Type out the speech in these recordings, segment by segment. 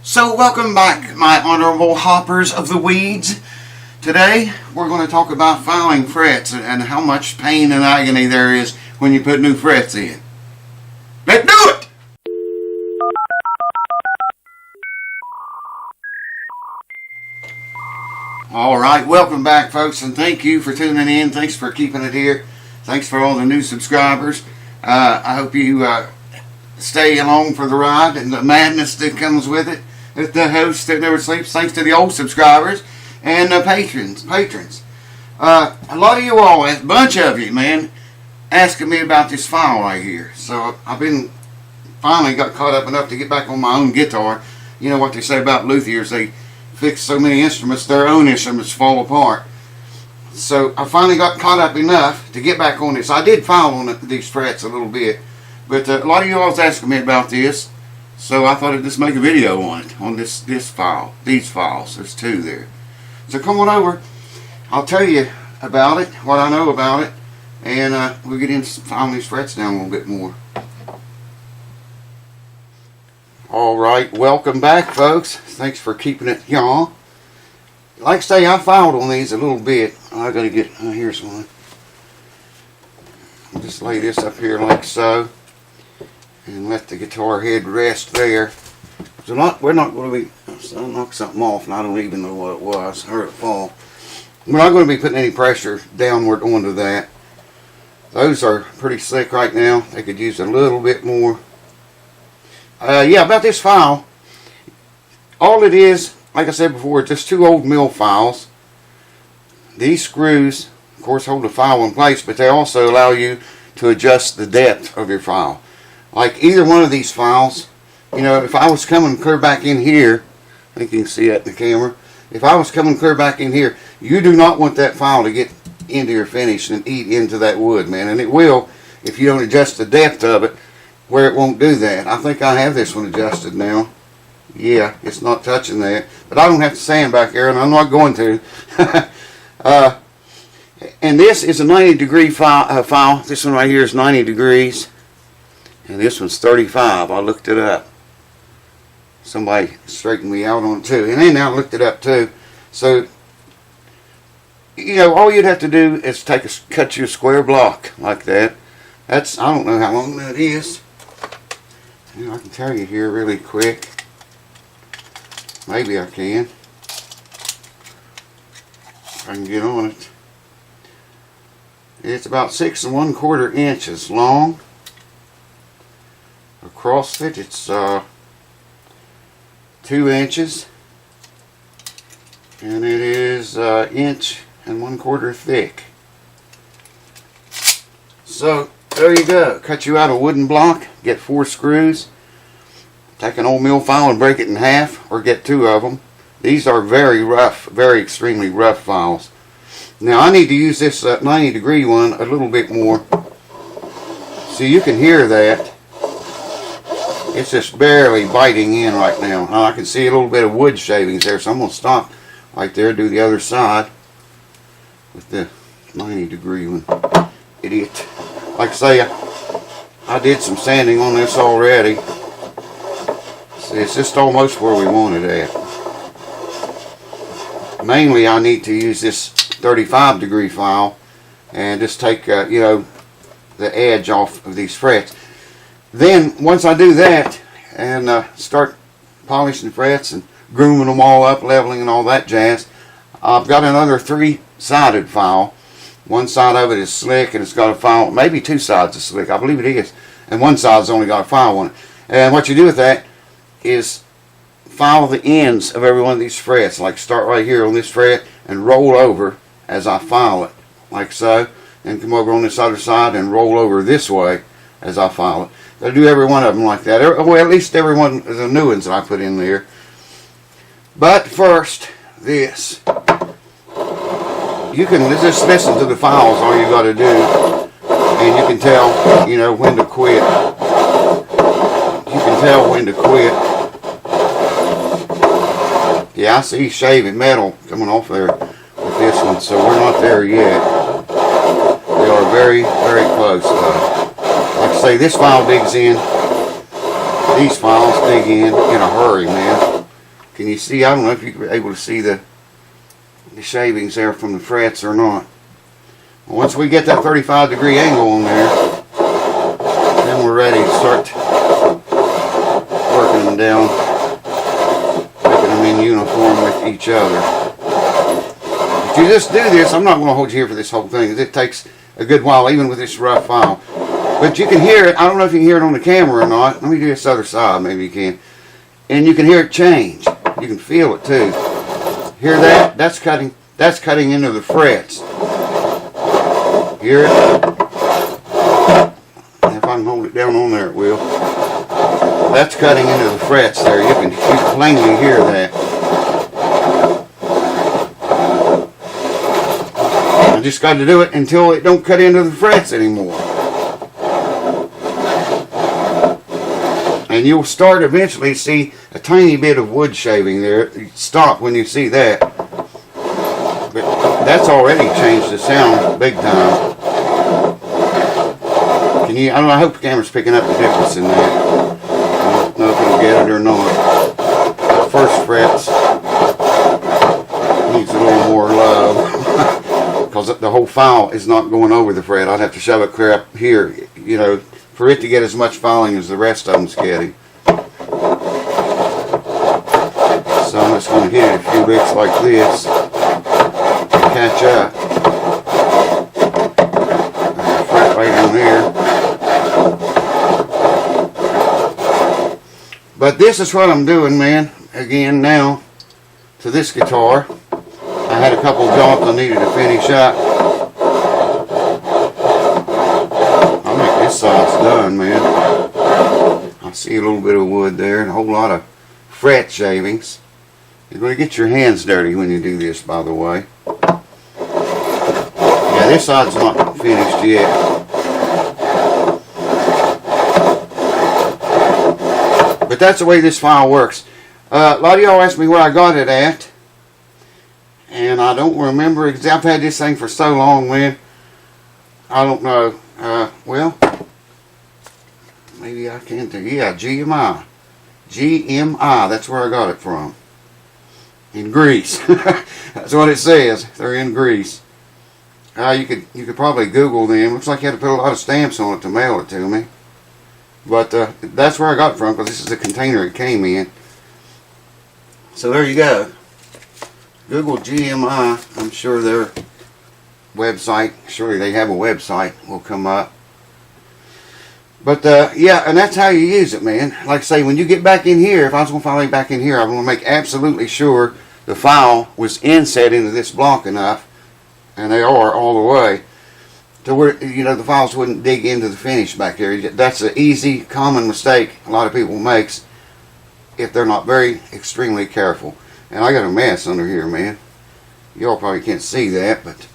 So welcome back, my honorable hoppers of the weeds. Today we're going to talk about filing frets and how much pain and agony there is when you put new frets in. Let's do it! Alright, welcome back folks, and thank you for tuning in. Thanks for keeping it here. Thanks for all the new subscribers. I hope you stay along for the ride and the madness that comes with it. It's the host that never sleeps. Thanks to the old subscribers and the patrons. A lot of you all, a bunch of you, man, asking me about this file right here. So I've been finally got caught up enough to get back on my own guitar. You know what they say about luthiers, they fix so many instruments, their own instruments fall apart. So I finally got caught up enough to get back on this. I did file on these frets a little bit, but a lot of you all was asking me about this. So I thought I'd just make a video on it, on this file, these files. There's two there. So come on over. I'll tell you about it, what I know about it, and we'll get into filing these frets down a little bit more. Alright, welcome back folks. Thanks for keeping it, y'all. Like I say, I filed on these a little bit. I gotta get, here's one. I'll just lay this up here like so. And let the guitar head rest there. So we're not going to be, I'll knock something off and I don't even know what it was. I heard it fall. We're not going to be putting any pressure downward onto that. Those are pretty slick right now. They could use a little bit more. Yeah, about this file. All it is, like I said before, just two old mill files. These screws, of course, hold the file in place, but they also allow you to adjust the depth of your file. Like either one of these files, you know, if I was coming clear back in here, I think you can see that in the camera. If I was coming clear back in here, you do not want that file to get into your finish and eat into that wood, man. And it will if you don't adjust the depth of it where it won't do that. I think I have this one adjusted now. Yeah, it's not touching that. But I don't have to sand back there, and I'm not going to. And this is a 90-degree file. This one right here is 90 degrees. And this one's 35. I looked it up. Somebody straightened me out on it too. And then I looked it up too. So, you know, all you'd have to do is cut you a square block like that. That's, I don't know how long that is. You know, I can tell you here really quick. Maybe I can. If I can get on it. It's about 6 1/4 inches long. Across it, it's 2 inches, and it is 1 1/4 inches thick. So there you go. Cut you out a wooden block, get 4 screws, take an old mill file and break it in half, or get 2 of them. These are very rough, very extremely rough files. Now I need to use this 90-degree one a little bit more, so you can hear that. It's just barely biting in right now. I can see a little bit of wood shavings there, so I'm going to stop right there, do the other side with the 90-degree one. Idiot. Like I say, I did some sanding on this already. See, it's just almost where we want it at. Mainly I need to use this 35-degree file and just take, you know, the edge off of these frets. Then, once I do that and start polishing the frets and grooming them all up, leveling and all that jazz, I've got another 3-sided file. One side of it is slick and it's got a file, maybe 2 sides are slick, I believe it is. And one side's only got a file on it. And what you do with that is file the ends of every one of these frets. Like start right here on this fret and roll over as I file it. Like so. Then come over on this other side and roll over this way as I file it. I do every one of them like that. Well, at least every one of the new ones that I put in there. But first, this. You can just listen to the files, all you got to do. And you can tell, you know, when to quit. You can tell when to quit. Yeah, I see shaving metal coming off there with this one, so we're not there yet. We are very, very close though. Like I say, this file digs in. These files dig in a hurry, man. Can you see? I don't know if you're able to see the shavings there from the frets or not. Once we get that 35-degree angle on there, then we're ready to start working them down, making them in uniform with each other. If you just do this, I'm not going to hold you here for this whole thing. It takes a good while, even with this rough file. But you can hear it. I don't know if you can hear it on the camera or not. Let me do this other side, maybe you can. And you can hear it change. You can feel it too. Hear that? That's cutting into the frets. Hear it? If I can hold it down on there, it will. That's cutting into the frets there. You can plainly hear that. I just got to do it until it don't cut into the frets anymore. And you'll start eventually to see a tiny bit of wood shaving there. You stop when you see that. But that's already changed the sound big time. Can you? I don't know, I hope the camera's picking up the difference in that. I don't know if it'll get it or not. The first frets needs a little more love. Because the whole file is not going over the fret. I'd have to shove it clear up here, you know, for it to get as much filing as the rest of them's getting. So I'm just going to hit it a few bits like this to catch up. Fret right on there. But this is what I'm doing, man. Again now to this guitar. I had a couple jobs I needed to finish up. I think this side's done, man. I see a little bit of wood there and a whole lot of fret shavings. You're going to get your hands dirty when you do this, by the way. Yeah, this side's not finished yet. But that's the way this file works. A lot of y'all asked me where I got it at. And I don't remember exactly. I've had this thing for so long, man. I don't know. Well, maybe I can tell. Yeah, GMI. GMI. That's where I got it from. In Greece. That's what it says. They're in Greece. You could probably Google them. Looks like you had to put a lot of stamps on it to mail it to me. But that's where I got it from, because this is the container it came in. So there you go. Google GMI. I'm sure their website, surely they have a website, will come up. But yeah, and that's how you use it, man. Like I say, when you get back in here, if I was going to file it back in here, I'm going to make absolutely sure the file was inset into this block enough, and they are all the way, to where, you know, the files wouldn't dig into the finish back there. That's an easy, common mistake a lot of people makes if they're not very extremely careful. And I got a mess under here, man. Y'all probably can't see that, but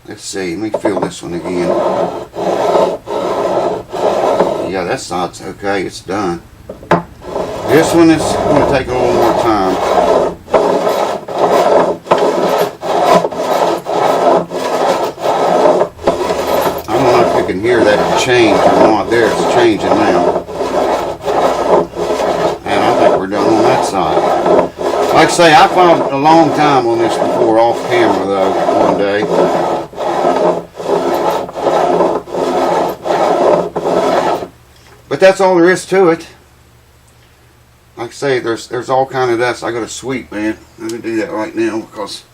let's see. Let me feel this one again. Yeah, that side's okay. It's done. This one is going to take a little more time. I don't know if you can hear that change or not. There, it's changing now. And I think we're done on that side. Like I say, I filed a long time on this before, off camera though, one day. But that's all there is to it. Like I say, there's all kind of dust. I got a sweep, man. Let me do that right now, because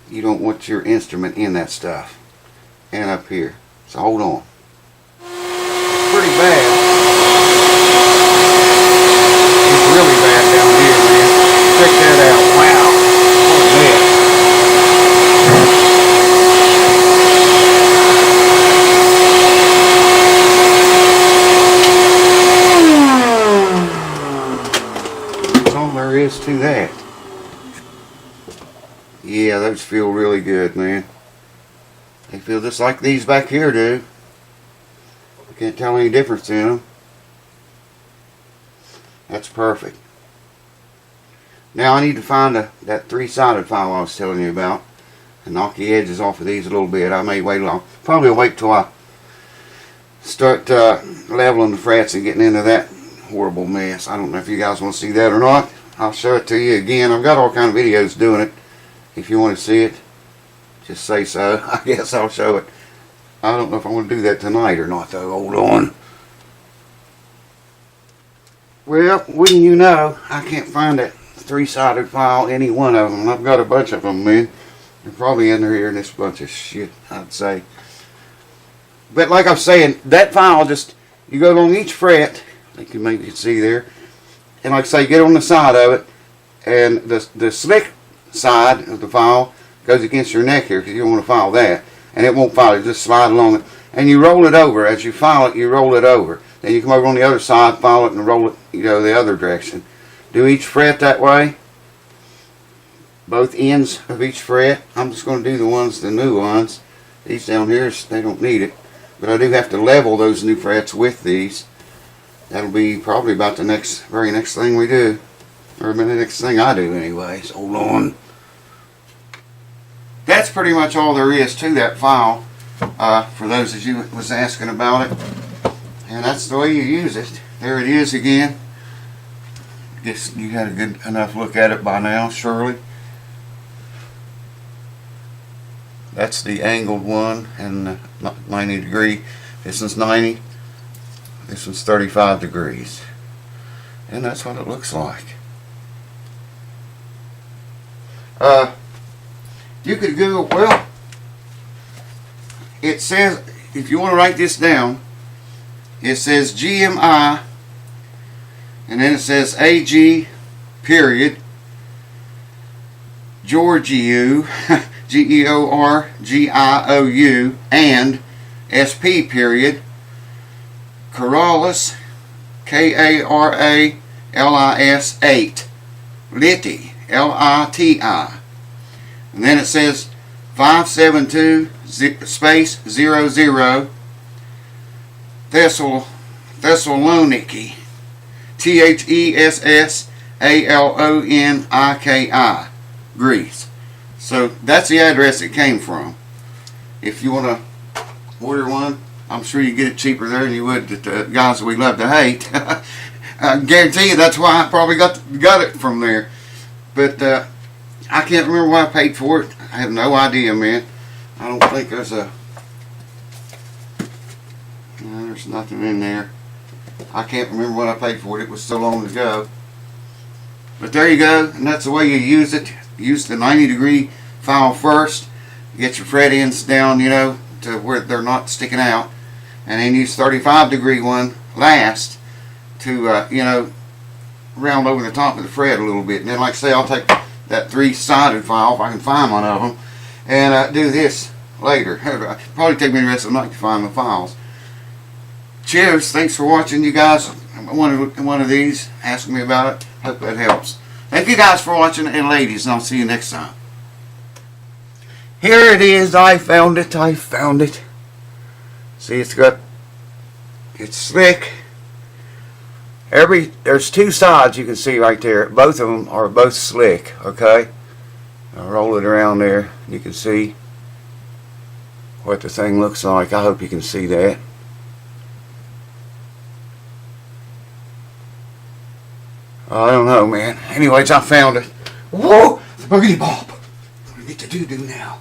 you don't want your instrument in that stuff. And up here. So hold on. It's pretty bad. It's really bad down here, man. Check that out. Wow. That's all there is to that. Yeah, those feel really good, man. They feel just like these back here do. I can't tell any difference in them. That's perfect. Now I need to find that three-sided file I was telling you about and knock the edges off of these a little bit. I may wait long. Probably wait till I start leveling the frets and getting into that horrible mess. I don't know if you guys want to see that or not. I'll show it to you again. I've got all kind of videos doing it. If you want to see it, just say so. I guess I'll show it. I don't know if I want to do that tonight or not though. Hold on. Well, wouldn't you know, I can't find that three-sided file, any one of them. I've got a bunch of them, man. They're probably in here in this bunch of shit, I'd say. But like I'm saying, that file just, you go along each fret, I think you maybe can see there, and like I say, get on the side of it, and the slick side of the file goes against your neck here, because you don't want to file that, and it won't file, it just slide along it, and you roll it over. As you file it, you roll it over. Then you come over on the other side, file it, and roll it, you know, the other direction. Do each fret that way, both ends of each fret. I'm just going to do the new ones. These down here, they don't need it. But I do have to level those new frets with these. That'll be probably about the very next thing we do. Or the next thing I do anyways. Hold on. That's pretty much all there is to that file. For those of you that was asking about it. And that's the way you use it. There it is again. Guess you had a good enough look at it by now, surely. That's the angled one, and 90 degree. This one's 90. This one's 35 degrees. And that's what it looks like. You could Google, well, it says, if you want to write this down, it says GMI, and then it says AG, period, Georgiou, Georgiou, and SP, period, Karalis, Karalis 8, Liti, Liti, and then it says 572 space 00 Thessaloniki, Thessaloniki, Greece. So that's the address it came from. If you want to order one, I'm sure you get it cheaper there than you would at the guys that we love to hate. I guarantee you that's why I probably got it from there. But I can't remember what I paid for it. I have no idea, man. I don't think there's no, there's nothing in there. I can't remember what I paid for it. It was so long ago. But there you go, and that's the way you use it. Use the 90 degree file first. Get your fret ends down, you know, to where they're not sticking out. And then use 35 degree one last to, you know, round over the top of the fret a little bit. And then, like I say, I'll take that three-sided file, if I can find one of them, and do this later. It'll probably take me the rest of the night to find the files. Cheers. Thanks for watching, you guys. One of these. Ask me about it. Hope that helps. Thank you guys for watching, and ladies, and I'll see you next time. Here it is. I found it. I found it. See, it's slick. There's two sides you can see right there. Both of them are both slick. Okay. I'll roll it around there. You can see what the thing looks like. I hope you can see that. I don't know, man. Anyways, I found it. Whoa! The birdie bob. What do I get to do now?